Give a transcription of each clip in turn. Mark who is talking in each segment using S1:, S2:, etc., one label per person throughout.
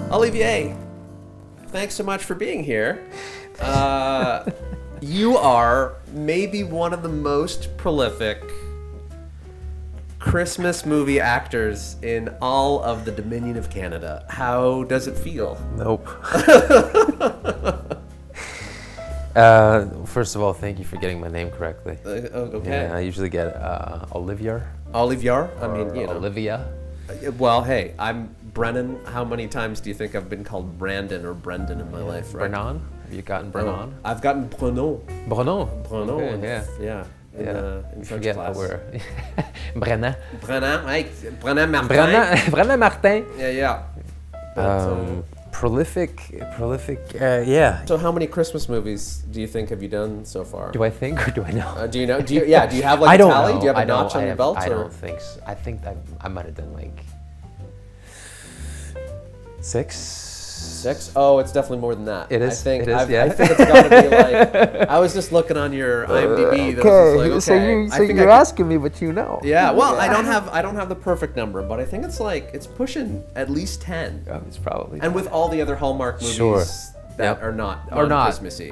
S1: Olivier, thanks so much for being here. You are maybe one of the most prolific Christmas movie actors in all of the Dominion of Canada. How does it feel?
S2: Nope. First of all, thank you for getting my name correctly.
S1: Okay.
S2: Yeah, I usually get Olivier.
S1: Olivier? I mean, you know.
S2: Olivia.
S1: Well, hey, I'm Brennan. How many times do you think I've been called Brandon or Brendan in my life, right?
S2: Brennan? Have you gotten Brennan?
S1: I've gotten Bruno.
S2: Bruno.
S1: Okay,
S2: yeah.
S1: In French class.
S2: Brennan.
S1: Brennan Martin.
S2: Brennan Martin.
S1: Yeah.
S2: Prolific, yeah.
S1: So how many Christmas movies do you think have you done so far?
S2: Do I think or do I know?
S1: Do you know? Do you have like
S2: I
S1: a
S2: don't
S1: tally?
S2: know.
S1: Do you have a notch on your belt?
S2: I don't think so. I think that I might have done like 6.
S1: Oh, it's definitely more than that.
S2: It is?
S1: I think,
S2: it is,
S1: I think it's got to be like. I was just looking on your IMDb.
S2: You're asking me, but you know.
S1: Yeah. Well, I don't have the perfect number, but I think it's pushing at least 10.
S2: Oh, it's probably.
S1: And with all the other Hallmark movies that are not Christmassy,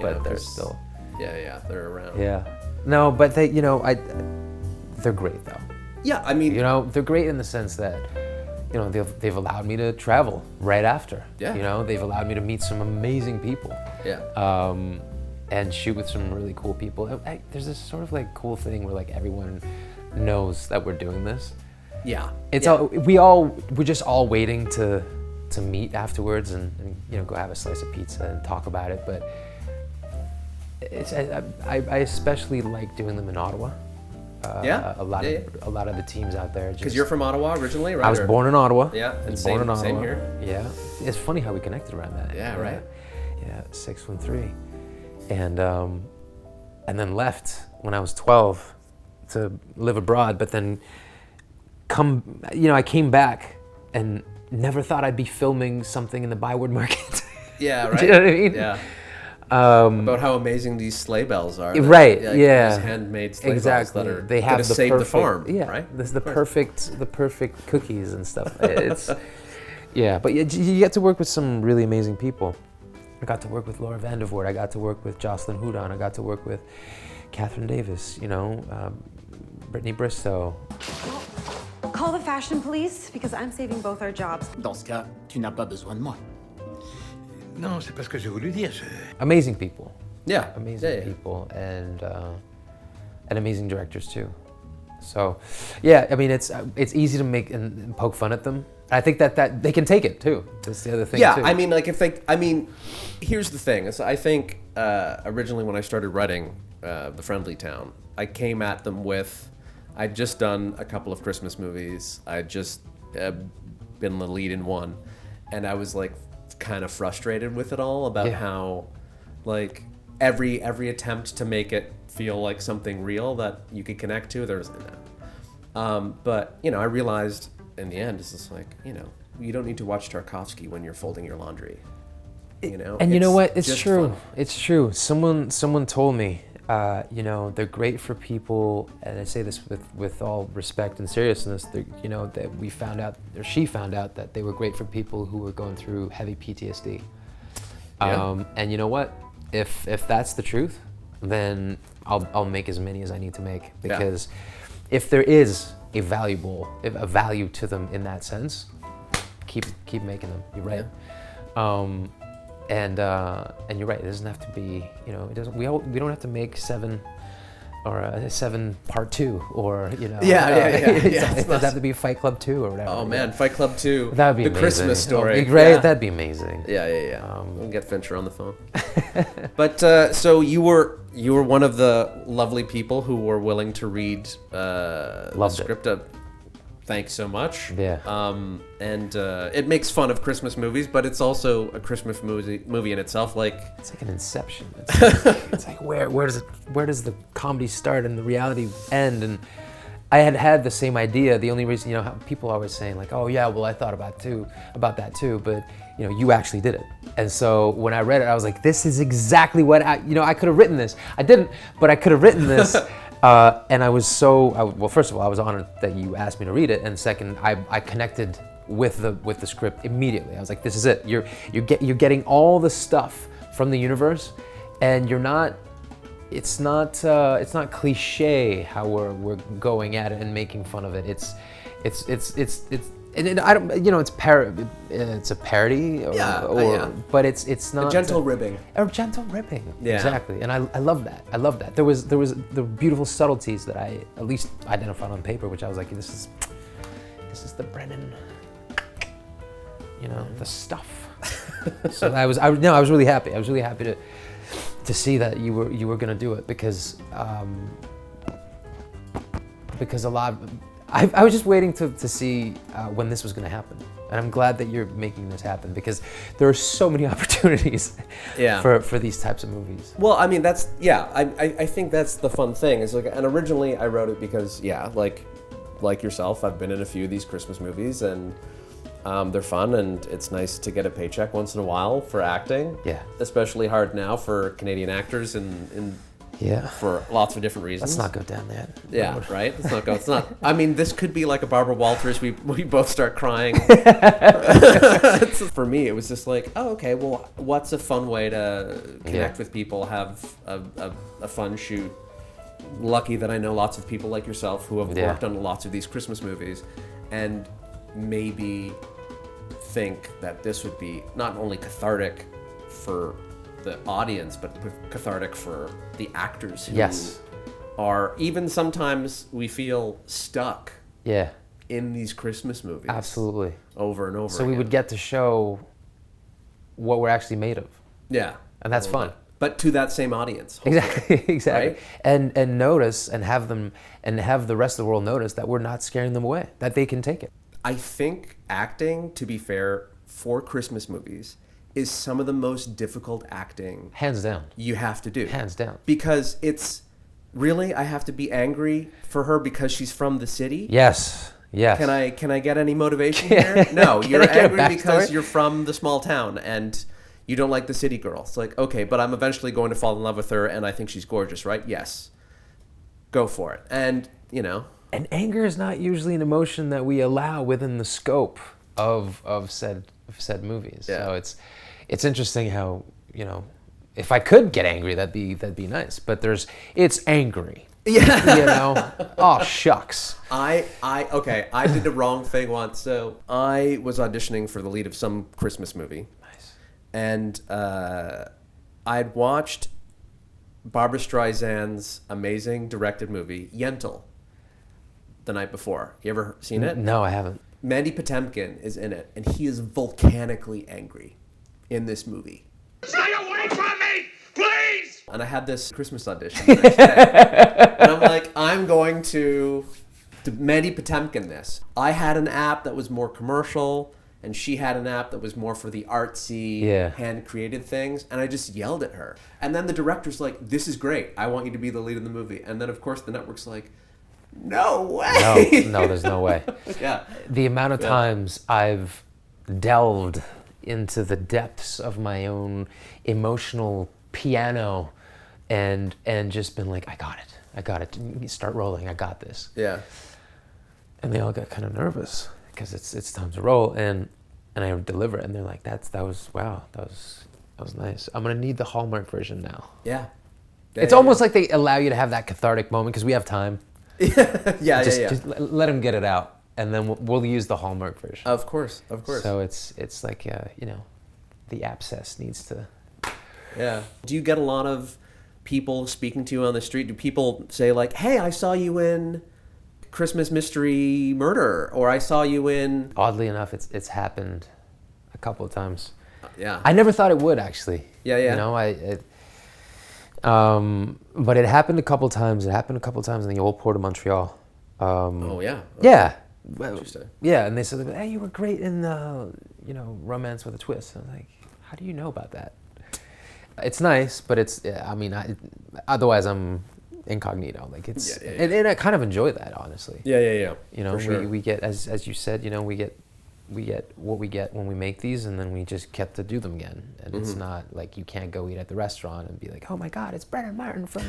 S2: but they're still.
S1: Yeah, they're around.
S2: Yeah. No, but they're great though.
S1: Yeah, I mean,
S2: they're great in the sense that. They've allowed me to travel right after.
S1: Yeah.
S2: They've allowed me to meet some amazing people.
S1: Yeah.
S2: And shoot with some really cool people. There's this sort of like cool thing where like everyone knows that we're doing this.
S1: Yeah.
S2: We're just all waiting to meet afterwards and go have a slice of pizza and talk about it. But I especially like doing them in Ottawa. A lot of the teams out there.
S1: Because you're from Ottawa originally, right?
S2: I was born in Ottawa.
S1: Yeah, and
S2: born in Ottawa.
S1: Same here.
S2: Yeah, it's funny how we connected around that.
S1: Yeah, right.
S2: Yeah, 613, and then left when I was 12 to live abroad. But then I came back and never thought I'd be filming something in the Byward Market.
S1: Yeah, right.
S2: Do you know what I mean?
S1: Yeah. About how amazing these sleigh bells are.
S2: Right.
S1: These handmade sleigh bells that are
S2: they have
S1: save the farm.
S2: Yeah.
S1: Right.
S2: This is the perfect cookies and stuff. It's but you get to work with some really amazing people. I got to work with Laura Vandervoort. I got to work with Jocelyn Houdon. I got to work with Catherine Davis. Brittany Bristow.
S3: Call the fashion police because I'm saving both our jobs.
S4: Dans ce cas, tu n'as pas besoin de moi.
S5: Non, c'est pas ce que j'ai voulu dire.
S2: Amazing people.
S1: Yeah.
S2: Amazing people and amazing directors too. So, yeah, I mean it's easy to make and poke fun at them. I think that they can take it too. That's the other thing.
S1: Yeah,
S2: too.
S1: I mean, here's the thing. Is I think originally when I started writing The Friendly Town, I came at them with, I'd just done a couple of Christmas movies. I'd just been the lead in one, and I was like kind of frustrated with it all about how like every attempt to make it feel like something real that you could connect to, there isn't that. But I realized in the end, it's just like, you don't need to watch Tarkovsky when you're folding your laundry.
S2: And you know what? It's true.
S1: Fun.
S2: It's true. Someone told me, they're great for people, and I say this with all respect and seriousness. That she found out that they were great for people who were going through heavy PTSD.
S1: Yeah.
S2: And you know what? If that's the truth, then I'll make as many as I need to make, because if there is a value to them in that sense, keep making them. You're right.
S1: Yeah.
S2: And you're right. It doesn't have to be. It doesn't. We don't have to make 7 or a 7 part 2 or
S1: Yeah.
S2: It doesn't have to be Fight Club 2 or whatever.
S1: Oh man, Fight Club 2.
S2: That'd be
S1: the
S2: amazing.
S1: Christmas story.
S2: Right?
S1: Yeah.
S2: That'd be amazing.
S1: Yeah. We'll get Fincher on the phone. But so you were one of the lovely people who were willing to read the script. Thanks so much.
S2: Yeah.
S1: And it makes fun of Christmas movies, but it's also a Christmas movie in itself.
S2: It's like an Inception. It's like where does the comedy start and the reality end? And I had the same idea. The only reason, how people are always saying like, oh yeah, well I thought about that too, but you actually did it. And so when I read it, I was like, this is exactly what I could have written this. I didn't, but I could have written this. And I was well, first of all, I was honored that you asked me to read it, and second, I connected with the script immediately. I was like, this is it. You're getting all the stuff from the universe, and you're not. It's not cliche how we're going at it and making fun of it. It's I don't, it's a parody, but it's not
S1: a gentle ribbing.
S2: A gentle ribbing,
S1: yeah.
S2: Exactly, and I love that. I love that. There was the beautiful subtleties that I at least identified on paper, which I was like, this is the Brennan, the stuff. So I was really happy. I was really happy to see that you were gonna do it because a lot. I was just waiting to see when this was going to happen, and I'm glad that you're making this happen because there are so many opportunities for these types of movies.
S1: Well, I mean, I think that's the fun thing. Is like, and originally I wrote it because like yourself, I've been in a few of these Christmas movies, and they're fun, and it's nice to get a paycheck once in a while for acting.
S2: Yeah,
S1: especially hard now for Canadian actors in for lots of different reasons.
S2: Let's not go down that.
S1: Yeah, right? Let's not go. It's not. I mean, this could be like a Barbara Walters. We both start crying. For me, it was just like, oh, okay. Well, what's a fun way to connect with people? Have a fun shoot. Lucky that I know lots of people like yourself who have worked on lots of these Christmas movies, and maybe think that this would be not only cathartic for the audience, but cathartic for the actors who are, even sometimes we feel stuck in these Christmas movies.
S2: Absolutely.
S1: Over and over
S2: So we would get to show what we're actually made of.
S1: Yeah.
S2: And that's fun.
S1: But to that same audience.
S2: Hopefully. Exactly.
S1: Right?
S2: And notice and have the rest of the world notice that we're not scaring them away, that they can take it.
S1: I think acting, to be fair, for Christmas movies is some of the most difficult acting
S2: hands down
S1: you have to do.
S2: Hands down.
S1: Because it's really, I have to be angry for her because she's from the city?
S2: Yes.
S1: Can I get any motivation here? No, you're angry because you're from the small town and you don't like the city girl. It's like, okay, but I'm eventually going to fall in love with her and I think she's gorgeous, right? Yes. Go for it. And,
S2: And anger is not usually an emotion that we allow within the scope of said movies. Yeah. So it's interesting how, if I could get angry, that'd be nice. But it's angry. Yeah. Oh shucks.
S1: I did the wrong thing once. So I was auditioning for the lead of some Christmas movie.
S2: Nice.
S1: And I'd watched Barbra Streisand's amazing directed movie, Yentl, the night before. You ever seen it?
S2: No, I haven't.
S1: Mandy Patinkin is in it, and he is volcanically angry in this movie.
S5: Stay away from me, please!
S1: And I had this Christmas audition the next day. And I'm like, I'm going to Mandy Patinkin this. I had an app that was more commercial, and she had an app that was more for the artsy, hand-created things, and I just yelled at her. And then the director's like, this is great. I want you to be the lead in the movie. And then, of course, the network's like, no way.
S2: No, there's no way.
S1: Yeah.
S2: The amount of times I've delved into the depths of my own emotional piano and just been like, I got it. Start rolling. I got this.
S1: Yeah.
S2: And they all got kind of nervous because it's time to roll, and I deliver it, and they're like, that was nice. I'm gonna need the Hallmark version now.
S1: Yeah.
S2: It's almost like they allow you to have that cathartic moment because we have time.
S1: Just
S2: let them get it out, and then we'll use the Hallmark version.
S1: Of course.
S2: So it's like the abscess needs to.
S1: Yeah. Do you get a lot of people speaking to you on the street? Do people say like, "Hey, I saw you in Christmas Mystery Murder," or "I saw you in"?
S2: Oddly enough, it's happened a couple of times.
S1: Yeah.
S2: I never thought it would actually.
S1: Yeah.
S2: But it happened a couple times. It happened a couple times in the old port of Montreal.
S1: Okay.
S2: Yeah.
S1: Interesting.
S2: Yeah, and they said, "Hey, you were great in Romance with a Twist." I was like, "How do you know about that?" It's nice, but otherwise I'm incognito. Like it's, and I kind of enjoy that, honestly.
S1: Yeah.
S2: For sure. we get, as you said, we get what we get when we make these, and then we just get to do them again. And it's not like you can't go eat at the restaurant and be like, oh my God, it's Brennan Martin from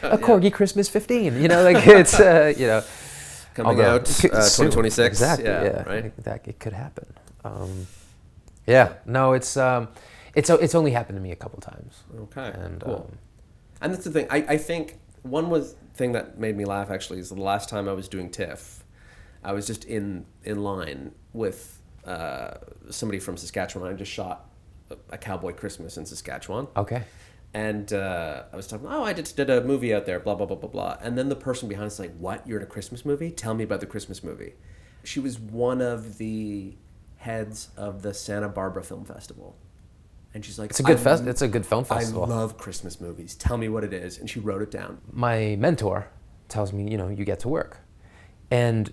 S2: A Corgi Christmas 15. Like it's,
S1: coming out
S2: soon.
S1: 2026.
S2: Exactly. Yeah.
S1: Right.
S2: I think that it could happen. Yeah. No, it's only happened to me a couple times.
S1: Okay.
S2: And
S1: cool. And that's the thing. I think thing that made me laugh actually is the last time I was doing TIFF, I was just in line with somebody from Saskatchewan. I just shot a Cowboy Christmas in Saskatchewan.
S2: Okay.
S1: And I was talking, I just did a movie out there, blah, blah, blah, blah, blah. And then the person behind us is like, what? You're in a Christmas movie? Tell me about the Christmas movie. She was one of the heads of the Santa Barbara Film Festival. And she's like,
S2: It's a good film festival.
S1: I love Christmas movies. Tell me what it is. And she wrote it down.
S2: My mentor tells me, you get to work. And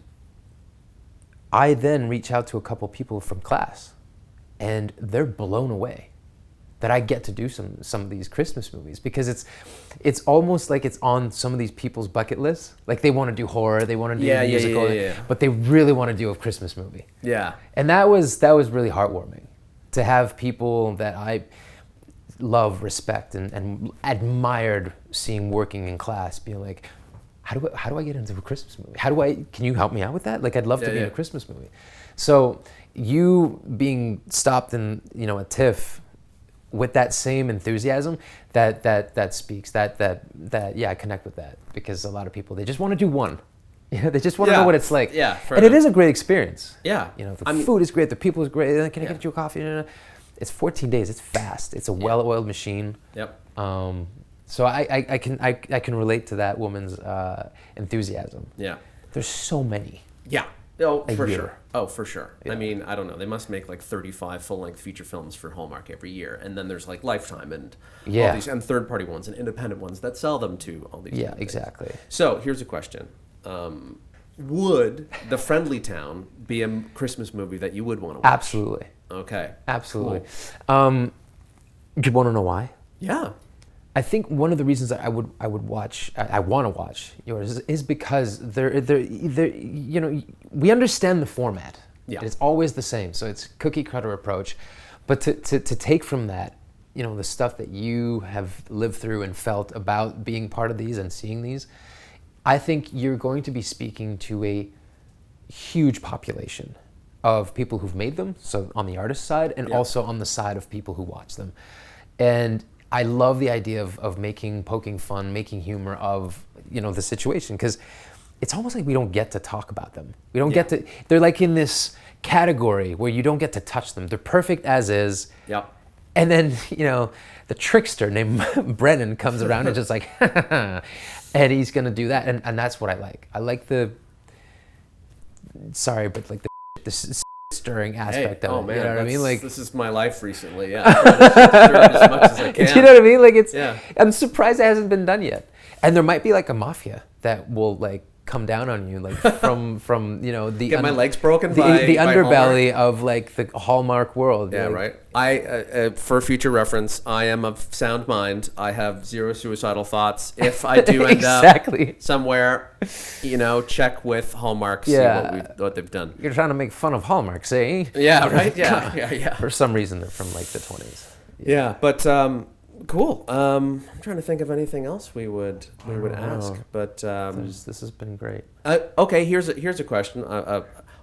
S2: I then reach out to a couple people from class, and they're blown away that I get to do some of these Christmas movies, because it's almost like it's on some of these people's bucket lists. Like they want to do horror, they want to do musical, but they really want to do a Christmas movie.
S1: Yeah.
S2: And that was really heartwarming to have people that I love, respect, and admired seeing working in class being like, how do I get into a Christmas movie? Can you help me out with that? Like, I'd love to be in a Christmas movie. So you being stopped in, a TIFF with that same enthusiasm, that speaks, I connect with that, because a lot of people, they just want to do one. They just want to know what it's like.
S1: Yeah,
S2: and it is a great experience.
S1: Yeah.
S2: The food is great, the people is great. Can I get you a coffee? It's 14 days. It's fast. It's a well-oiled machine.
S1: Yep.
S2: So I can relate to that woman's enthusiasm.
S1: Yeah.
S2: There's so many.
S1: Yeah. Oh, for
S2: year.
S1: sure. Oh, for sure.
S2: Yeah.
S1: I mean, I don't know. They must make like 35 full-length feature films for Hallmark every year, and then there's like Lifetime and all these, and third-party ones and independent ones that sell them to all these.
S2: Yeah, exactly.
S1: So here's a question: would The Friendly Town be a Christmas movie that you would want to watch?
S2: Absolutely.
S1: Okay.
S2: Absolutely. Cool. Do you want to know why?
S1: Yeah.
S2: I think one of the reasons that I want to watch yours is because we understand the format.
S1: Yeah.
S2: It's always the same. So it's cookie cutter approach. But to take from that, the stuff that you have lived through and felt about being part of these and seeing these, I think you're going to be speaking to a huge population of people who've made them, so on the artist side, and also on the side of people who watch them. And I love the idea of poking fun, making humor of, the situation, because it's almost like we don't get to talk about them. We don't get to, they're like in this category where you don't get to touch them. They're perfect as is.
S1: Yep.
S2: And then, the trickster named Brennan comes around and just like, and he's going to do that. And that's what I like. I like the stirring aspect of it.
S1: Oh man,
S2: you know what I mean? Like,
S1: this is my life recently. Yeah, I'm trying to stir it as much as I can.
S2: do you know what I mean? Like I'm surprised it hasn't been done yet. And there might be like a mafia that will like come down on you, like from the
S1: get my legs broken
S2: the
S1: by
S2: underbelly
S1: Hallmark.
S2: of like the Hallmark world.
S1: Yeah,
S2: like,
S1: right. I for future reference, I am of sound mind. I have zero suicidal thoughts. If I do end up somewhere, check with Hallmark, see what they've done.
S2: You're trying to make fun of Hallmark, say?
S1: Yeah, right. Yeah.
S2: For some reason, they're from like the 20s.
S1: Yeah, but cool. I'm trying to think of anything else we would ask, but
S2: this has been great.
S1: Okay, here's a question.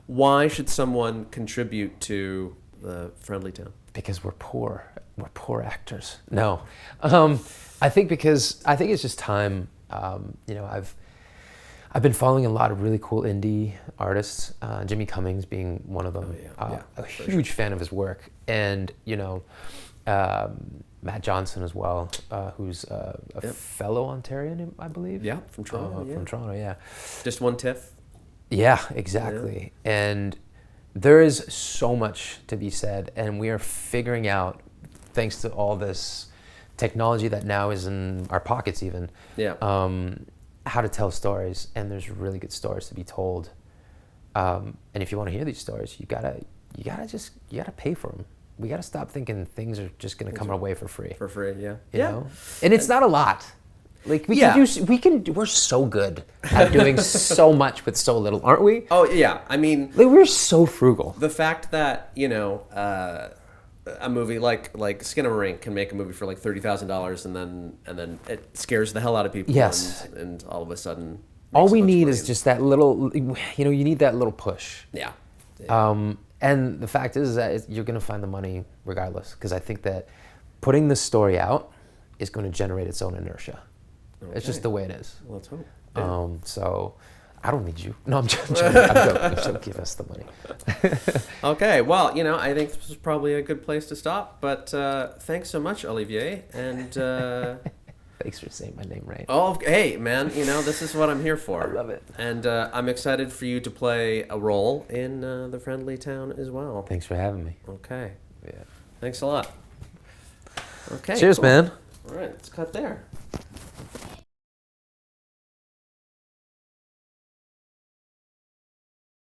S1: Why should someone contribute to The Friendly Town?
S2: Because we're poor. We're poor actors. No, I think it's just time. I've been following a lot of really cool indie artists. Jimmy Cummings being one of them. A huge fan of his work, and Matt Johnson as well, who's a fellow Ontarian, I believe.
S1: Yeah, from Toronto.
S2: From Toronto, yeah.
S1: Just one TIFF.
S2: Yeah, exactly. Yeah. And there is so much to be said, and we are figuring out, thanks to all this technology that now is in our pockets even, how to tell stories, and there's really good stories to be told. And if you want to hear these stories, you gotta pay for them. We gotta stop thinking things are just gonna come our way for free.
S1: For free, yeah.
S2: You know? And it's not a lot. Like we're so good at doing so much with so little, aren't we?
S1: Oh yeah, I mean,
S2: like, we're so frugal.
S1: The fact that a movie like Skinnamarink can make a movie for like $30,000 and then it scares the hell out of people.
S2: Yes.
S1: And all of a sudden,
S2: all we
S1: much
S2: need
S1: money.
S2: is just that little, you need that little push.
S1: Yeah.
S2: And the fact is that you're going to find the money regardless, because I think that putting the story out is going to generate its own inertia. It's just the way it is.
S1: Let's hope. Yeah.
S2: So I don't need you. No, I'm joking. I'm joking. Give us the money.
S1: Okay, well, I think this is probably a good place to stop. But thanks so much, Olivier. And
S2: Thanks for saying my name right.
S1: hey, man, this is what I'm here for.
S2: I love it.
S1: And I'm excited for you to play a role in The Friendly Town as well.
S2: Thanks for having me.
S1: Okay.
S2: Yeah.
S1: Thanks a lot. Okay.
S2: Cheers,
S1: cool.
S2: man.
S1: All right, let's cut there.